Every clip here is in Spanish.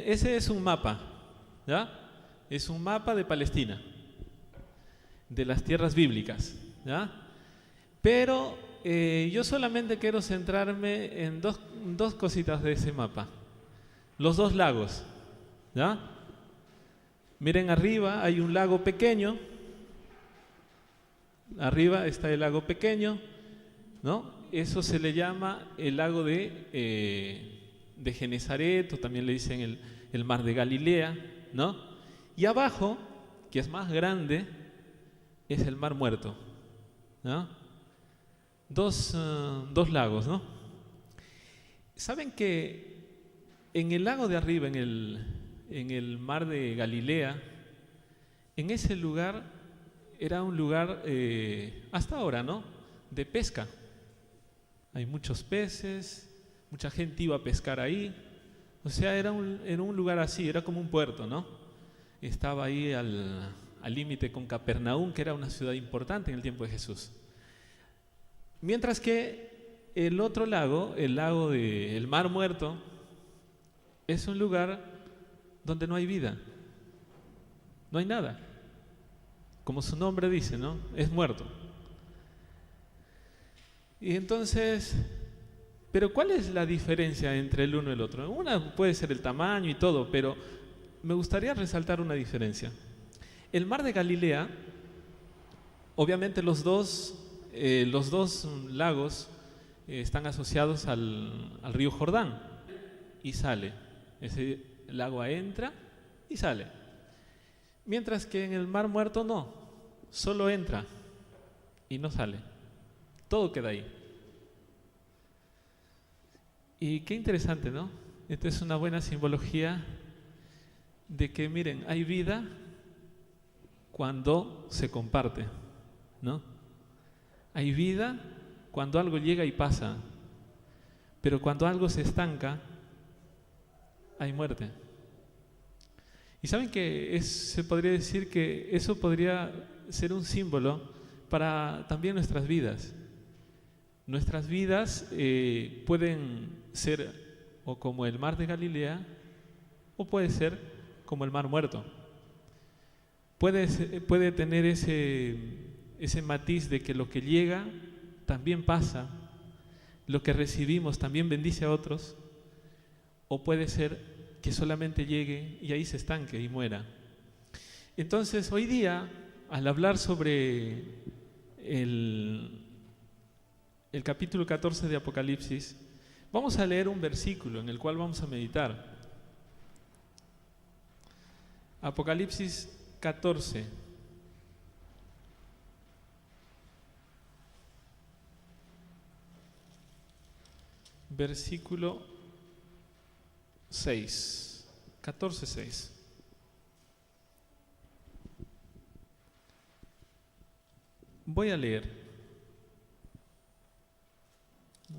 ese es un mapa, ¿ya? Es un mapa de Palestina, de las tierras bíblicas, ¿ya? Pero yo solamente quiero centrarme en dos cositas de ese mapa. Los dos lagos, ¿ya? Miren arriba, hay un lago pequeño. Arriba está el lago pequeño, ¿no? Eso se le llama el lago de Genesaret, o también le dicen el mar de Galilea, ¿no? Y abajo, que es más grande, es el mar Muerto, ¿no? Dos lagos, ¿no? ¿Saben que en el lago de arriba, en el mar de Galilea, en ese lugar era un lugar, hasta ahora, ¿no?, de pesca? Hay muchos peces, mucha gente iba a pescar ahí. O sea, era un lugar así, era como un puerto, ¿no? Estaba ahí al límite con Capernaum, que era una ciudad importante en el tiempo de Jesús. Mientras que el otro lago, el lago del Mar Muerto, es un lugar donde no hay vida, no hay nada. Como su nombre dice, ¿no? Es muerto. Y entonces, ¿pero cuál es la diferencia entre el uno y el otro? Una puede ser el tamaño y todo, pero me gustaría resaltar una diferencia. El mar de Galilea, obviamente los dos lagos están asociados al río Jordán y sale. Ese lago entra y sale. Mientras que en el Mar Muerto no, solo entra y no sale. Todo queda ahí. Y qué interesante, ¿no? Esta es una buena simbología de que, miren, hay vida cuando se comparte, ¿no? Hay vida cuando algo llega y pasa, pero cuando algo se estanca, hay muerte. Y saben que se podría decir que eso podría ser un símbolo para también nuestras vidas. Nuestras vidas pueden ser o como el mar de Galilea, o puede ser como el Mar Muerto. Puede tener ese matiz de que lo que llega también pasa, lo que recibimos también bendice a otros, o puede ser que solamente llegue y ahí se estanque y muera. Entonces, hoy día, al hablar sobre el capítulo 14 de Apocalipsis, vamos a leer un versículo en el cual vamos a meditar. Apocalipsis 14. Versículo 6. 14:6. Voy a leer.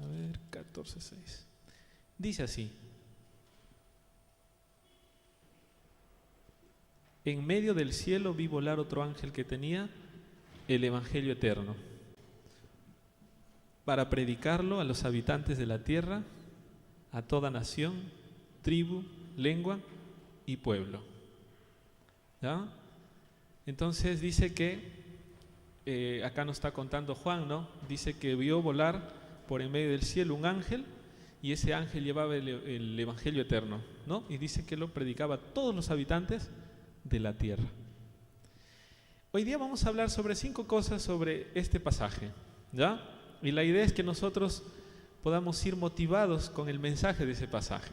A ver, 14:6. Dice así: en medio del cielo vi volar otro ángel que tenía el evangelio eterno, para predicarlo a los habitantes de la tierra, a toda nación, tribu, lengua y pueblo. ¿Ya? Entonces dice que acá nos está contando Juan, ¿no? Dice que vio volar por en medio del cielo un ángel, y ese ángel llevaba el evangelio eterno, ¿no? Y dice que lo predicaba a todos los habitantes de la tierra. Hoy día vamos a hablar sobre 5 cosas sobre este pasaje, ¿ya? Y la idea es que nosotros podamos ir motivados con el mensaje de ese pasaje.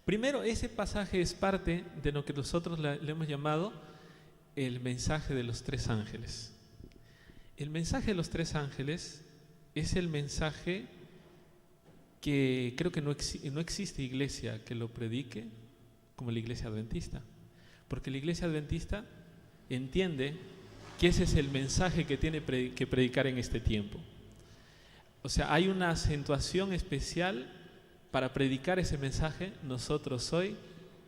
Primero, ese pasaje es parte de lo que nosotros le hemos llamado el mensaje de los 3 ángeles. El mensaje de los 3 ángeles es el mensaje que creo que no existe iglesia que lo predique como la iglesia adventista, porque la iglesia adventista entiende que ese es el mensaje que tiene que predicar en este tiempo. O sea, hay una acentuación especial para predicar ese mensaje nosotros hoy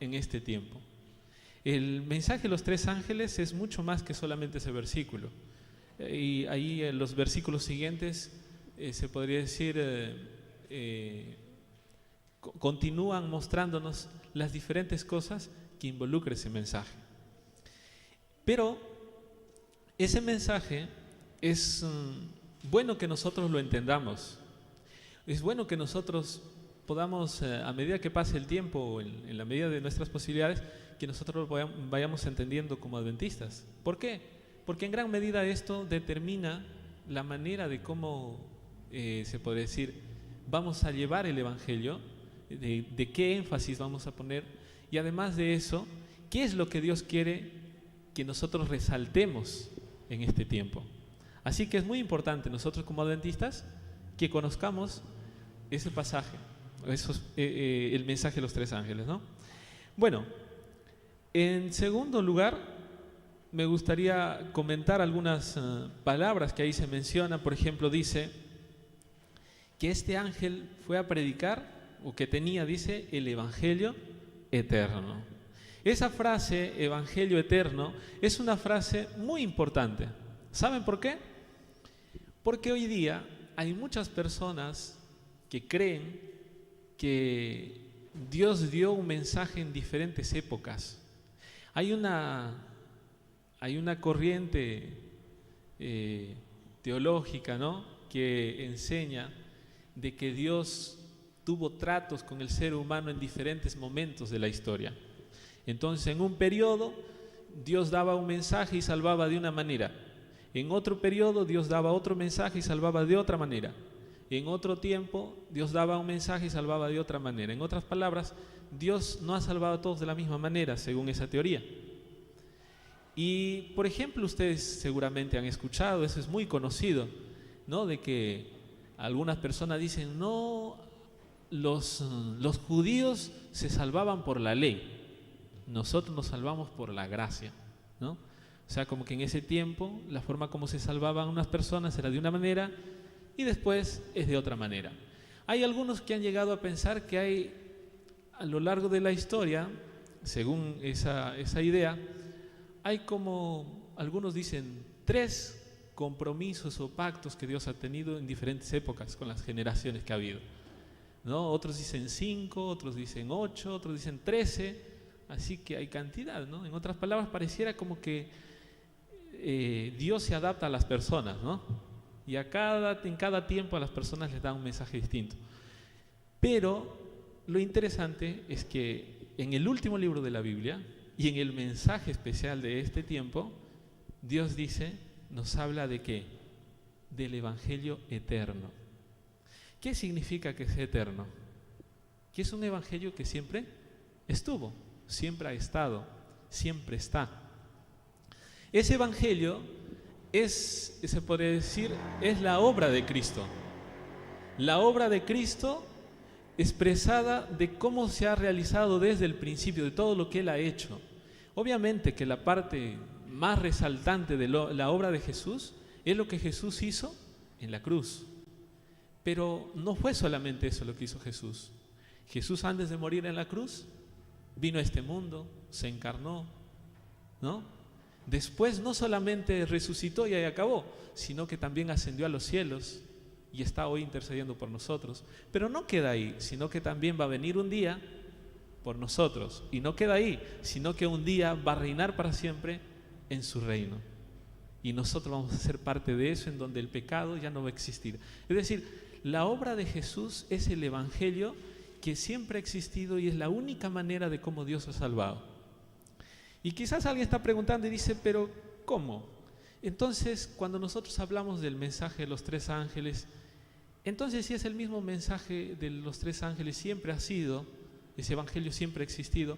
en este tiempo. El mensaje de los 3 ángeles es mucho más que solamente ese versículo. Y ahí en los versículos siguientes se podría decir continúan mostrándonos las diferentes cosas que involucra ese mensaje. Pero ese mensaje es bueno que nosotros lo entendamos. Es bueno que nosotros podamos, a medida que pase el tiempo, o en la medida de nuestras posibilidades, que nosotros lo vayamos entendiendo como adventistas. ¿Por qué? Porque en gran medida esto determina la manera de cómo, se puede decir, vamos a llevar el Evangelio, de qué énfasis vamos a poner, y además de eso, qué es lo que Dios quiere que nosotros resaltemos en este tiempo. Así que es muy importante nosotros como adventistas que conozcamos ese pasaje, el mensaje de los tres ángeles, ¿no? Bueno, en segundo lugar, me gustaría comentar algunas palabras que ahí se mencionan. Por ejemplo, dice que este ángel fue a predicar, o que tenía, dice, el Evangelio eterno. Esa frase, Evangelio eterno, es una frase muy importante. ¿Saben por qué? Porque hoy día hay muchas personas que creen que Dios dio un mensaje en diferentes épocas. Hay una corriente teológica, ¿no?, que enseña de que Dios tuvo tratos con el ser humano en diferentes momentos de la historia. Entonces, en un periodo Dios daba un mensaje y salvaba de una manera. En otro periodo Dios daba otro mensaje y salvaba de otra manera. En otro tiempo Dios daba un mensaje y salvaba de otra manera. En otras palabras, Dios no ha salvado a todos de la misma manera, según esa teoría. Y, por ejemplo, ustedes seguramente han escuchado, eso es muy conocido, ¿no?, de que algunas personas dicen, no, los judíos se salvaban por la ley, nosotros nos salvamos por la gracia, ¿no? O sea, como que en ese tiempo la forma como se salvaban unas personas era de una manera y después es de otra manera. Hay algunos que han llegado a pensar que hay, a lo largo de la historia, según esa idea, hay como, algunos dicen, 3 compromisos o pactos que Dios ha tenido en diferentes épocas con las generaciones que ha habido, ¿no? Otros dicen 5, otros dicen 8, otros dicen 13, así que hay cantidad, ¿no? En otras palabras, pareciera como que Dios se adapta a las personas, ¿no? Y en cada tiempo a las personas les da un mensaje distinto. Pero lo interesante es que en el último libro de la Biblia y en el mensaje especial de este tiempo, Dios dice, nos habla de ¿qué? Del Evangelio eterno. ¿Qué significa que es eterno? Que es un evangelio que siempre estuvo, siempre ha estado, siempre está. Ese evangelio es, se puede decir, es la obra de Cristo. La obra de Cristo expresada de cómo se ha realizado desde el principio, de todo lo que Él ha hecho. Obviamente que la parte más resaltante de la obra de Jesús es lo que Jesús hizo en la cruz. Pero no fue solamente eso lo que hizo Jesús. Jesús, antes de morir en la cruz, vino a este mundo, se encarnó, ¿no? Después no solamente resucitó y ahí acabó, sino que también ascendió a los cielos y está hoy intercediendo por nosotros. Pero no queda ahí, sino que también va a venir un día por nosotros. Y no queda ahí, sino que un día va a reinar para siempre en su reino. Y nosotros vamos a ser parte de eso, en donde el pecado ya no va a existir. Es decir, la obra de Jesús es el evangelio que siempre ha existido y es la única manera de cómo Dios ha salvado. Y quizás alguien está preguntando y dice, pero ¿cómo? Entonces, cuando nosotros hablamos del mensaje de los 3 ángeles, entonces si es el mismo mensaje de los 3 ángeles, siempre ha sido, ese evangelio siempre ha existido,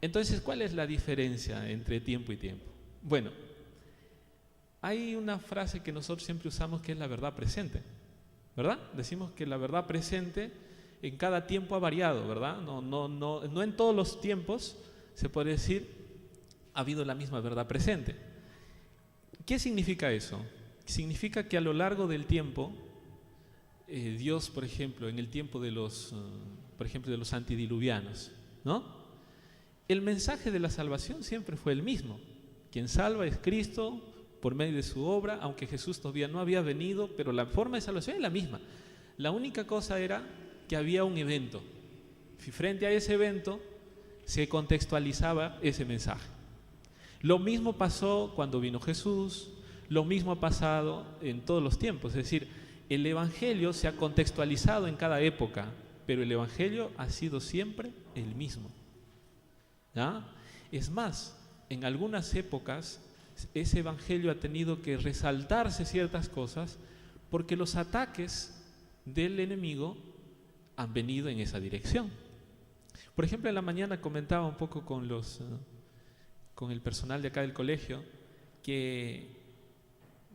entonces ¿cuál es la diferencia entre tiempo y tiempo? Bueno, hay una frase que nosotros siempre usamos que es la verdad presente, ¿verdad? Decimos que la verdad presente en cada tiempo ha variado, ¿verdad? No en todos los tiempos se puede decir ha habido la misma verdad presente. ¿Qué significa eso? Significa que a lo largo del tiempo, Dios, por ejemplo, en el tiempo de los antediluvianos, ¿no? El mensaje de la salvación siempre fue el mismo. Quien salva es Cristo por medio de su obra, aunque Jesús todavía no había venido, pero la forma de salvación es la misma. La única cosa era que había un evento, frente a ese evento se contextualizaba ese mensaje. Lo mismo pasó cuando vino Jesús, lo mismo ha pasado en todos los tiempos, es decir, el Evangelio se ha contextualizado en cada época, pero el Evangelio ha sido siempre el mismo, ¿ya? Es más, en algunas épocas ese Evangelio ha tenido que resaltarse ciertas cosas porque los ataques del enemigo han venido en esa dirección. Por ejemplo, en la mañana comentaba un poco con el personal de acá del colegio que,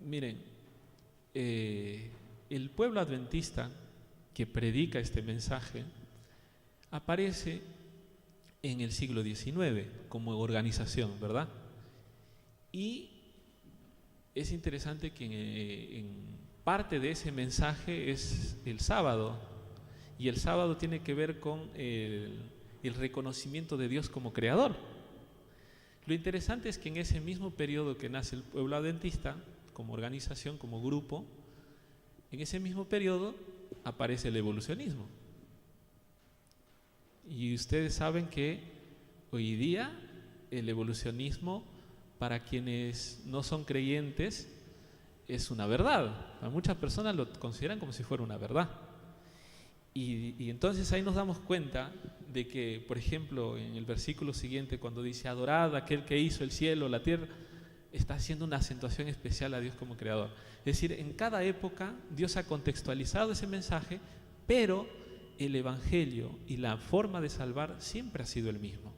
miren, el pueblo adventista que predica este mensaje aparece en el siglo XIX como organización, ¿verdad? Y es interesante que en parte de ese mensaje es el sábado, y el sábado tiene que ver con el reconocimiento de Dios como creador. Lo interesante es que en ese mismo periodo que nace el pueblo adventista, como organización, como grupo, en ese mismo periodo aparece el evolucionismo. Y ustedes saben que hoy día el evolucionismo, para quienes no son creyentes, es una verdad. A muchas personas lo consideran como si fuera una verdad. Y entonces ahí nos damos cuenta de que, por ejemplo, en el versículo siguiente, cuando dice adorad a aquel que hizo el cielo, la tierra, está haciendo una acentuación especial a Dios como creador. Es decir, en cada época Dios ha contextualizado ese mensaje, pero el Evangelio y la forma de salvar siempre ha sido el mismo.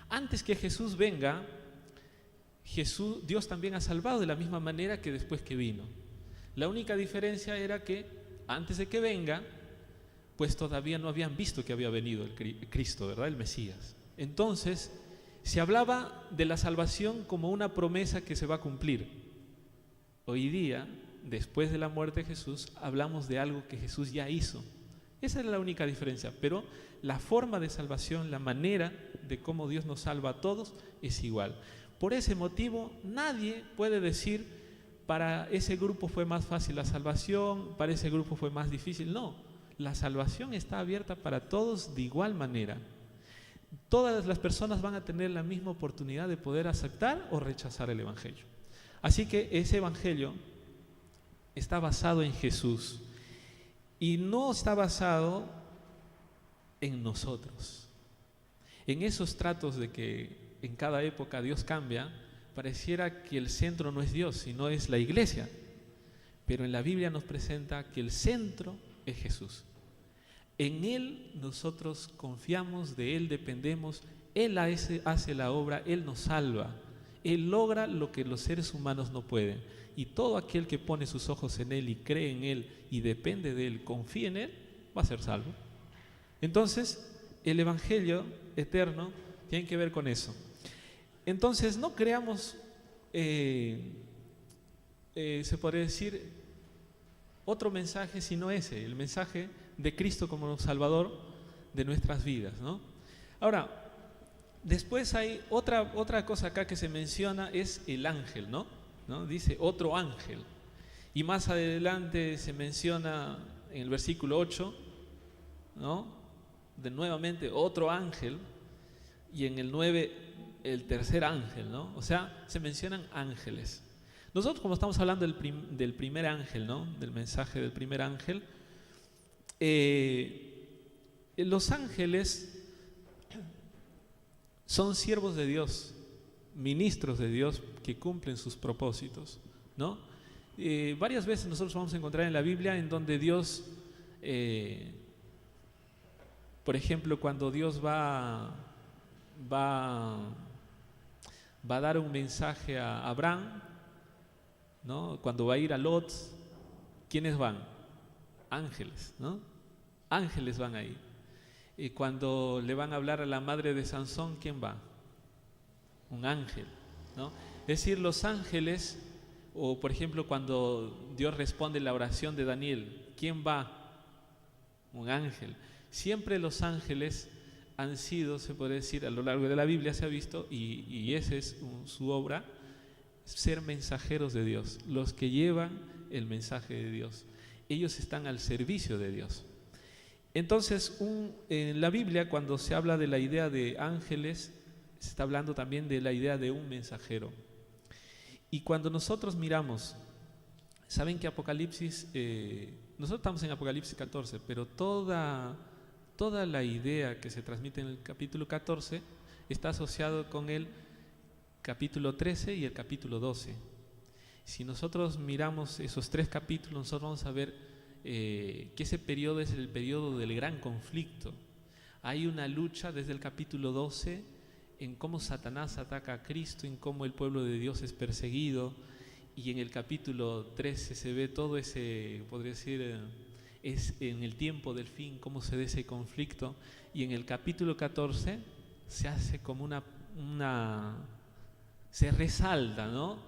Antes que Jesús venga, Dios también ha salvado de la misma manera que después que vino. La única diferencia era que antes de que venga, pues todavía no habían visto que había venido el Cristo, ¿verdad? El Mesías. Entonces, se hablaba de la salvación como una promesa que se va a cumplir. Hoy día, después de la muerte de Jesús, hablamos de algo que Jesús ya hizo. Esa es la única diferencia, pero la forma de salvación, la manera de cómo Dios nos salva a todos es igual. Por ese motivo, nadie puede decir, para ese grupo fue más fácil la salvación, para ese grupo fue más difícil. No, la salvación está abierta para todos de igual manera. Todas las personas van a tener la misma oportunidad de poder aceptar o rechazar el Evangelio. Así que ese Evangelio está basado en Jesús y no está basado en nosotros. En esos tratos de que en cada época Dios cambia, pareciera que el centro no es Dios, sino es la iglesia. Pero en la Biblia nos presenta que el centro es Jesús. En Él nosotros confiamos, de Él dependemos, Él hace la obra, Él nos salva, Él logra lo que los seres humanos no pueden. Y todo aquel que pone sus ojos en Él y cree en Él y depende de Él, confía en Él, va a ser salvo. Entonces, el Evangelio eterno tiene que ver con eso. Entonces, no creamos, se podría decir, otro mensaje sino ese, el mensaje de Cristo como Salvador de nuestras vidas, ¿no? Ahora, después hay otra cosa acá que se menciona, es el ángel, ¿no? Dice otro ángel. Y más adelante se menciona en el versículo 8, ¿no? Nuevamente otro ángel. Y en el 9, el tercer ángel, ¿no? O sea, se mencionan ángeles. Nosotros, como estamos hablando del primer ángel, ¿no? Del mensaje del primer ángel, los ángeles son siervos de Dios, ministros de Dios que cumplen sus propósitos, ¿no? Varias veces nosotros vamos a encontrar en la Biblia en donde Dios, por ejemplo, cuando Dios va a dar un mensaje a Abraham, ¿no? Cuando va a ir a Lot, ¿quiénes van? Ángeles, ¿no? Ángeles van ahí. Y cuando le van a hablar a la madre de Sansón, ¿quién va? Un ángel, ¿no? Es decir, los ángeles, o por ejemplo cuando Dios responde la oración de Daniel, ¿quién va? Un ángel. Siempre los ángeles han sido, se puede decir, a lo largo de la Biblia se ha visto, y esa es su obra, ser mensajeros de Dios, los que llevan el mensaje de Dios. Ellos están al servicio de Dios. Entonces, en la Biblia, cuando se habla de la idea de ángeles, se está hablando también de la idea de un mensajero. Y cuando nosotros miramos, saben que Apocalipsis, nosotros estamos en Apocalipsis 14, pero toda la idea que se transmite en el capítulo 14 está asociado con el capítulo 13 y el capítulo 12. Si nosotros miramos esos 3 capítulos, nosotros vamos a ver que ese periodo es el periodo del gran conflicto. Hay una lucha desde el capítulo 12 en cómo Satanás ataca a Cristo, en cómo el pueblo de Dios es perseguido, y en el capítulo 13 se ve todo ese, podría decir, es en el tiempo del fin, cómo se da ese conflicto, y en el capítulo 14 se hace como se resalta, ¿no?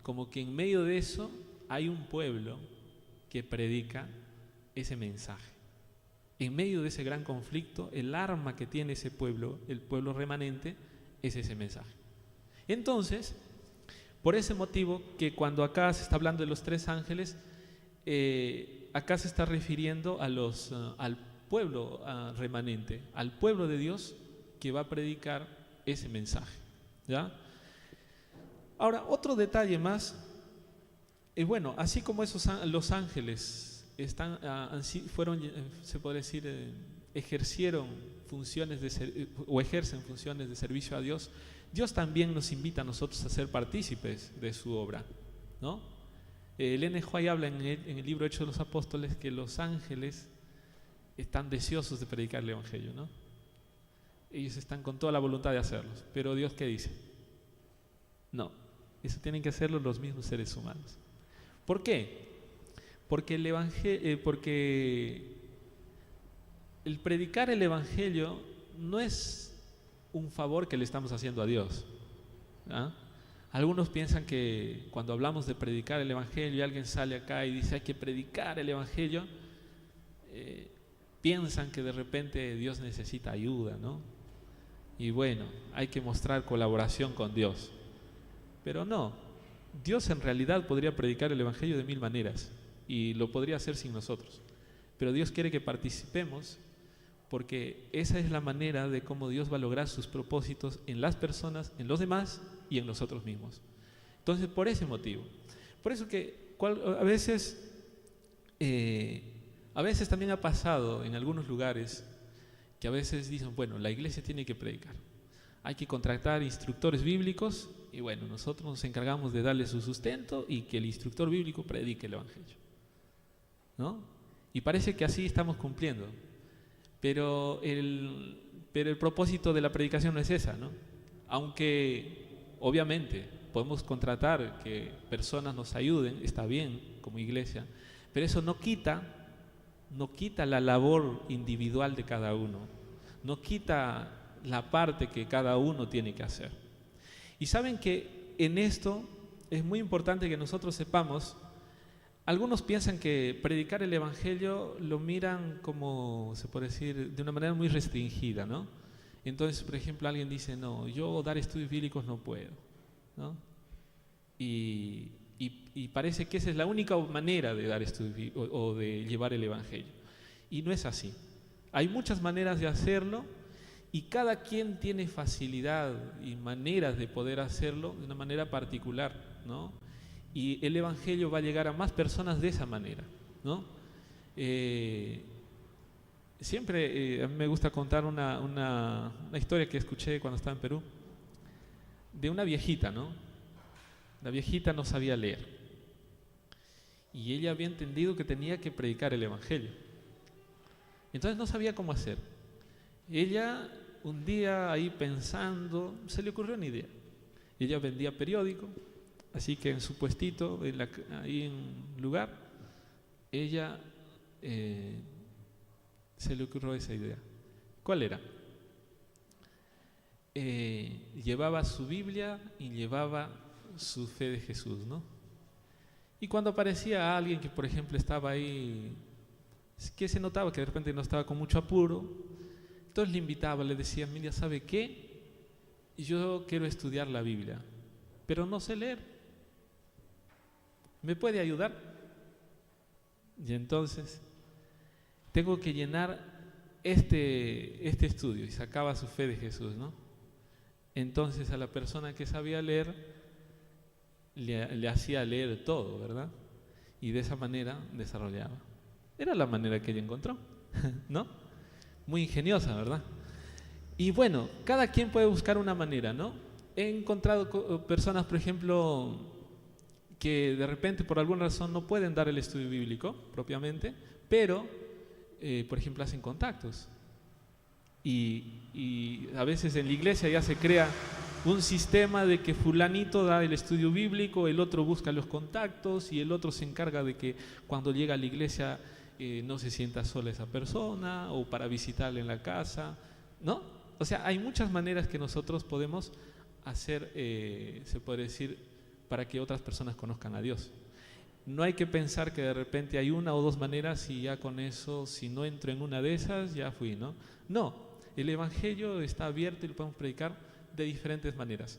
Como que en medio de eso hay un pueblo que predica ese mensaje. En medio de ese gran conflicto, el arma que tiene ese pueblo, el pueblo remanente, es ese mensaje. Entonces, por ese motivo que cuando acá se está hablando de los 3 ángeles, acá se está refiriendo al pueblo remanente, al pueblo de Dios que va a predicar ese mensaje, ¿ya? Ahora, otro detalle más, bueno, así como los ángeles fueron, se podría decir, ejercieron funciones o ejercen funciones de servicio a Dios, Dios también nos invita a nosotros a ser partícipes de su obra, ¿no? Ellen White habla en el libro Hechos de los Apóstoles que los ángeles están deseosos de predicar el Evangelio, ¿no? Ellos están con toda la voluntad de hacerlos, pero Dios, ¿qué dice? No, eso tienen que hacerlo los mismos seres humanos. ¿Por qué? Porque el predicar el Evangelio no es un favor que le estamos haciendo a Dios, ¿ah? Algunos piensan que cuando hablamos de predicar el Evangelio y alguien sale acá y dice hay que predicar el Evangelio, piensan que de repente Dios necesita ayuda, ¿no? Y bueno, hay que mostrar colaboración con Dios. Pero no, Dios en realidad podría predicar el Evangelio de 1000 maneras y lo podría hacer sin nosotros. Pero Dios quiere que participemos porque esa es la manera de cómo Dios va a lograr sus propósitos en las personas, en los demás y en nosotros mismos. Entonces, por ese motivo. Por eso que a veces también ha pasado en algunos lugares que a veces dicen, bueno, la iglesia tiene que predicar. Hay que contratar instructores bíblicos y bueno, nosotros nos encargamos de darle su sustento y que el instructor bíblico predique el Evangelio, ¿no? Y parece que así estamos cumpliendo. Pero el propósito de la predicación no es esa, ¿no? Aunque obviamente podemos contratar que personas nos ayuden, está bien como iglesia, pero eso no quita la labor individual de cada uno, no quita la parte que cada uno tiene que hacer. Y saben que en esto es muy importante que nosotros sepamos. Algunos piensan que predicar el Evangelio lo miran como, se puede decir, de una manera muy restringida, ¿no? Entonces, por ejemplo, alguien dice, no, yo dar estudios bíblicos no puedo, ¿no? Y parece que esa es la única manera de dar estudios o de llevar el Evangelio. Y no es así. Hay muchas maneras de hacerlo y cada quien tiene facilidad y maneras de poder hacerlo de una manera particular, ¿no? Y el Evangelio va a llegar a más personas de esa manera, ¿no? Siempre a mí me gusta contar una historia que escuché cuando estaba en Perú, de una viejita, ¿no? La viejita no sabía leer y ella había entendido que tenía que predicar el Evangelio. Entonces no sabía cómo hacer. Ella, un día ahí pensando, se le ocurrió una idea. Ella vendía periódico. Así que en su puestito, ahí en un lugar, ella se le ocurrió esa idea. ¿Cuál era? Llevaba su Biblia y llevaba su fe de Jesús, ¿no? Y cuando aparecía alguien que, por ejemplo, estaba ahí, que se notaba que de repente no estaba con mucho apuro, entonces le invitaba, le decía, mira, ¿sabe qué? Yo quiero estudiar la Biblia, pero no sé leer. ¿Me puede ayudar? Y entonces tengo que llenar este estudio y sacaba su fe de Jesús, ¿no? Entonces a la persona que sabía leer le hacía leer todo, ¿verdad? Y de esa manera desarrollaba. Era la manera que ella encontró, ¿no? Muy ingeniosa, ¿verdad? Y bueno, cada quien puede buscar una manera, ¿no? He encontrado personas, por ejemplo, que de repente por alguna razón no pueden dar el estudio bíblico propiamente, pero, por ejemplo, hacen contactos. Y a veces en la iglesia ya se crea un sistema de que fulanito da el estudio bíblico, el otro busca los contactos y el otro se encarga de que cuando llega a la iglesia no se sienta sola esa persona, o para visitarle en la casa, ¿no? O sea, hay muchas maneras que nosotros podemos hacer, se puede decir, para que otras personas conozcan a Dios. No hay que pensar que de repente hay una o dos maneras y ya con eso, si no entro en una de esas, ya fui, ¿no? No, el Evangelio está abierto y lo podemos predicar de diferentes maneras.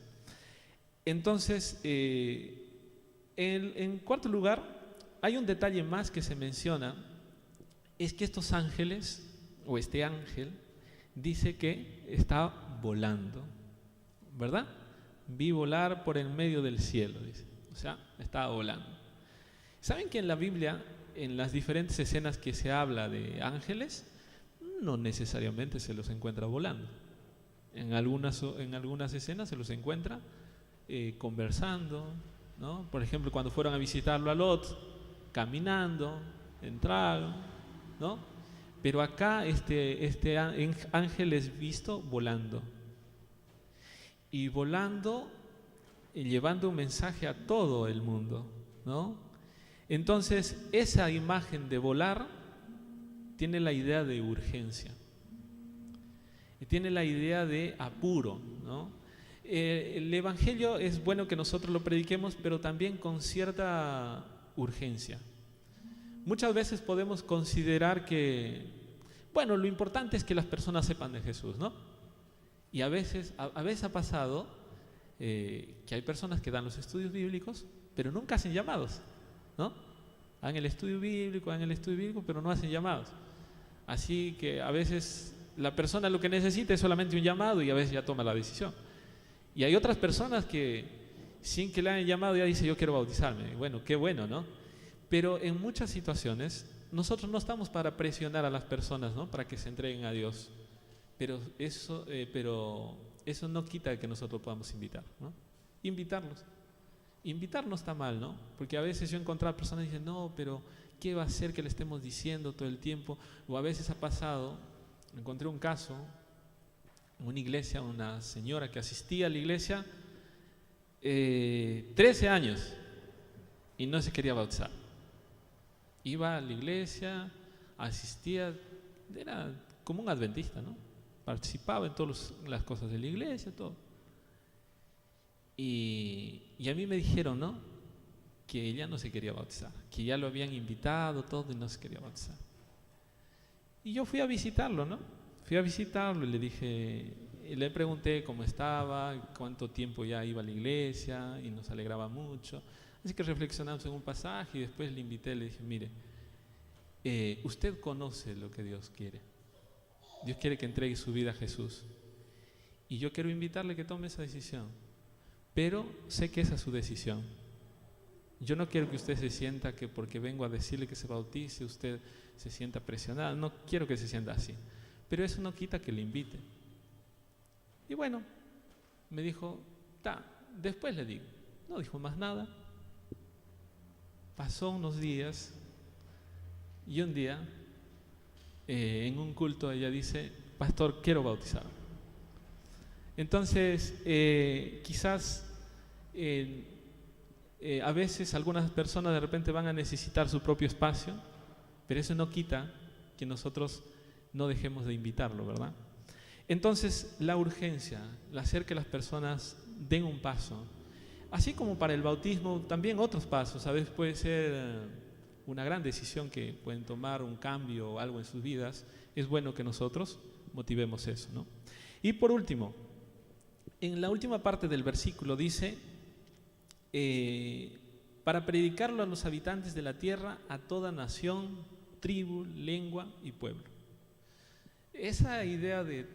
Entonces, en cuarto lugar, hay un detalle más que se menciona, es que estos ángeles, o este ángel, dice que está volando, ¿verdad? Vi volar por en medio del cielo, dice. O sea, estaba volando. ¿Saben que en la Biblia, en las diferentes escenas que se habla de ángeles, no necesariamente se los encuentra volando? En algunas escenas se los encuentra conversando, ¿no? Por ejemplo, cuando fueron a visitarlo a Lot, caminando, entraron, ¿no? Pero acá este ángel es visto volando. Y volando y llevando un mensaje a todo el mundo, ¿no? Entonces, esa imagen de volar tiene la idea de urgencia. Y tiene la idea de apuro, ¿no? El Evangelio es bueno que nosotros lo prediquemos, pero también con cierta urgencia. Muchas veces podemos considerar que, bueno, lo importante es que las personas sepan de Jesús, ¿no? Y a veces ha pasado que hay personas que dan los estudios bíblicos, pero nunca hacen llamados, ¿no? Dan el estudio bíblico, pero no hacen llamados. Así que a veces la persona lo que necesita es solamente un llamado y a veces ya toma la decisión. Y hay otras personas que sin que le hayan llamado ya dice yo quiero bautizarme. Bueno, qué bueno, ¿no? Pero en muchas situaciones nosotros no estamos para presionar a las personas, ¿no? Para que se entreguen a Dios. Pero eso no quita que nosotros podamos invitar, ¿no? Invitar no está mal, ¿no? Porque a veces yo he encontrado personas que dicen, no, pero ¿qué va a hacer que le estemos diciendo todo el tiempo? O a veces ha pasado, encontré un caso, en una iglesia, una señora que asistía a la iglesia 13 años y no se quería bautizar. Iba a la iglesia, asistía, era como un adventista, ¿no? Participaba en todas las cosas de la iglesia, todo. Y a mí me dijeron, ¿no? Que ella no se quería bautizar, que ya lo habían invitado, todo, y no se quería bautizar. Y yo fui a visitarlo, ¿no? Fui a visitarlo y le dije, le pregunté cómo estaba, cuánto tiempo ya iba a la iglesia, y nos alegraba mucho. Así que reflexionamos en un pasaje y después le invité, le dije, mire, usted conoce lo que Dios quiere. Dios quiere que entregue su vida a Jesús. Y yo quiero invitarle a que tome esa decisión. Pero sé que esa es su decisión. Yo no quiero que usted se sienta que porque vengo a decirle que se bautice, usted se sienta presionado. No quiero que se sienta así. Pero eso no quita que le invite. Y bueno, me dijo, después le digo. No dijo más nada. Pasó unos días y un día en un culto ella dice, pastor, quiero bautizar. Entonces, quizás a veces algunas personas de repente van a necesitar su propio espacio, pero eso no quita que nosotros no dejemos de invitarlo, ¿verdad? Entonces, la urgencia, el hacer que las personas den un paso, así como para el bautismo, también otros pasos, a veces puede ser una gran decisión que pueden tomar, un cambio o algo en sus vidas, es bueno que nosotros motivemos eso, ¿no? Y por último, en la última parte del versículo dice, para predicarlo a los habitantes de la tierra, a toda nación, tribu, lengua y pueblo. esa idea de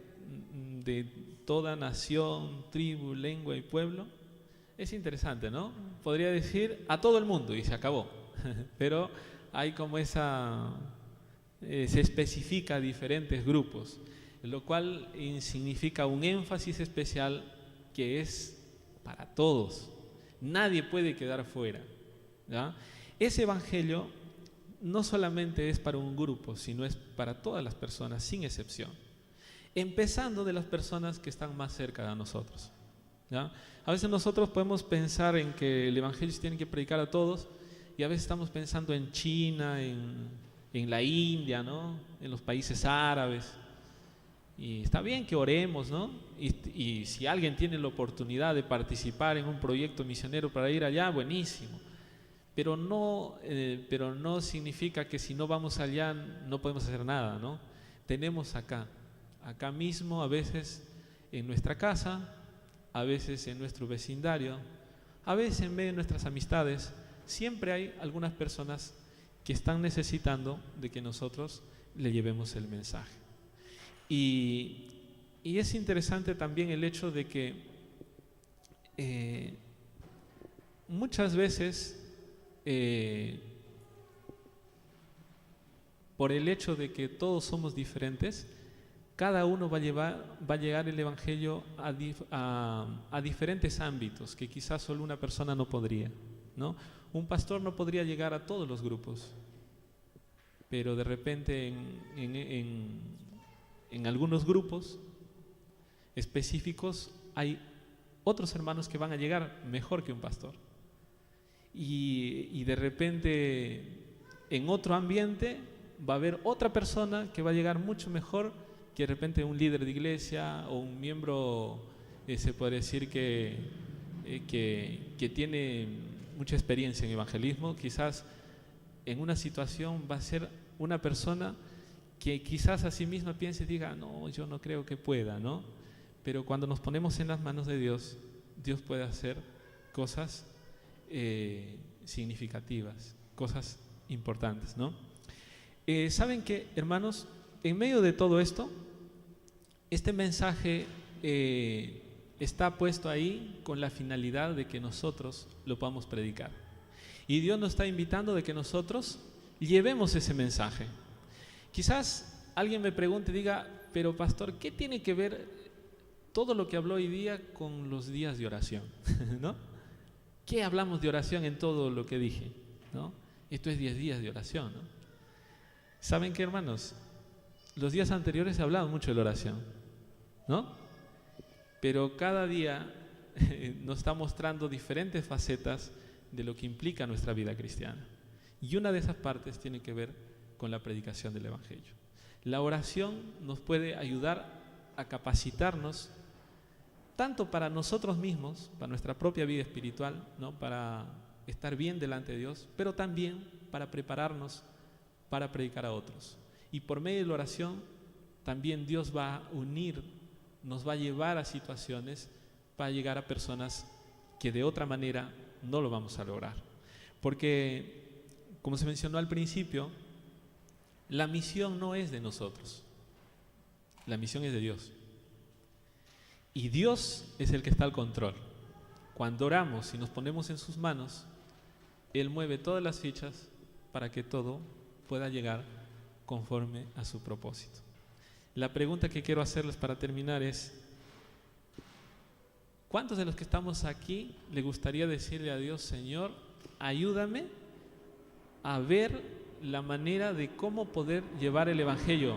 toda nación, tribu, lengua y pueblo es interesante, ¿no? Podría decir a todo el mundo y se acabó, pero hay como se especifica diferentes grupos, lo cual significa un énfasis especial que es para todos. Nadie puede quedar fuera, ¿ya? Ese evangelio no solamente es para un grupo, sino es para todas las personas, sin excepción. Empezando de las personas que están más cerca de nosotros, ¿ya? A veces nosotros podemos pensar en que el evangelio se tiene que predicar a todos, y a veces estamos pensando en China, en la India, ¿no? En los países árabes. Y está bien que oremos, ¿no? Y si alguien tiene la oportunidad de participar en un proyecto misionero para ir allá, buenísimo. Pero no significa que si no vamos allá no podemos hacer nada, ¿no? Tenemos acá mismo, a veces en nuestra casa, a veces en nuestro vecindario, a veces en medio de nuestras amistades, siempre hay algunas personas que están necesitando de que nosotros le llevemos el mensaje. Y es interesante también el hecho de que muchas veces, por el hecho de que todos somos diferentes, cada uno va a llegar el evangelio a diferentes ámbitos que quizás solo una persona no podría, ¿no? Un pastor no podría llegar a todos los grupos, pero de repente en algunos grupos específicos hay otros hermanos que van a llegar mejor que un pastor. Y de repente en otro ambiente va a haber otra persona que va a llegar mucho mejor que de repente un líder de iglesia o un miembro, se puede decir que tiene mucha experiencia en evangelismo. Quizás en una situación va a ser una persona que quizás a sí misma piense y diga, no, yo no creo que pueda, ¿no? Pero cuando nos ponemos en las manos de Dios, Dios puede hacer cosas significativas, cosas importantes, ¿no? ¿Saben qué, hermanos? En medio de todo esto, este mensaje está puesto ahí con la finalidad de que nosotros lo podamos predicar. Y Dios nos está invitando de que nosotros llevemos ese mensaje. Quizás alguien me pregunte y diga, pero pastor, ¿qué tiene que ver todo lo que habló hoy día con los días de oración? ¿No? ¿Qué hablamos de oración en todo lo que dije? ¿No? Esto es 10 días de oración, ¿no? ¿Saben qué, hermanos? Los días anteriores se ha hablado mucho de la oración, ¿no? Pero cada día nos está mostrando diferentes facetas de lo que implica nuestra vida cristiana. Y una de esas partes tiene que ver con la predicación del evangelio. La oración nos puede ayudar a capacitarnos tanto para nosotros mismos, para nuestra propia vida espiritual, ¿no? Para estar bien delante de Dios, pero también para prepararnos para predicar a otros. Y por medio de la oración también Dios va a unir, nos va a llevar a situaciones para llegar a personas que de otra manera no lo vamos a lograr. Porque, como se mencionó al principio, la misión no es de nosotros, la misión es de Dios. Y Dios es el que está al control. Cuando oramos y nos ponemos en sus manos, Él mueve todas las fichas para que todo pueda llegar conforme a su propósito. La pregunta que quiero hacerles para terminar es: ¿cuántos de los que estamos aquí le gustaría decirle a Dios, Señor, ayúdame a ver la manera de cómo poder llevar el evangelio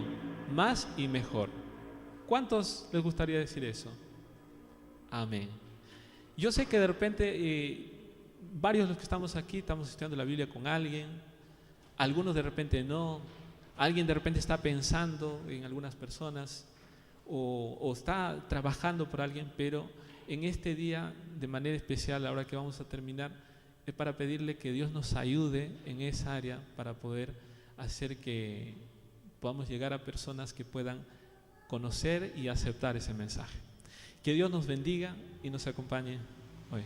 más y mejor? ¿Cuántos les gustaría decir eso? Amén. Yo sé que de repente varios de los que estamos aquí estamos estudiando la Biblia con alguien, algunos de repente no, alguien de repente está pensando en algunas personas o está trabajando por alguien, pero en este día de manera especial, ahora que vamos a terminar, es para pedirle que Dios nos ayude en esa área para poder hacer que podamos llegar a personas que puedan conocer y aceptar ese mensaje. Que Dios nos bendiga y nos acompañe hoy.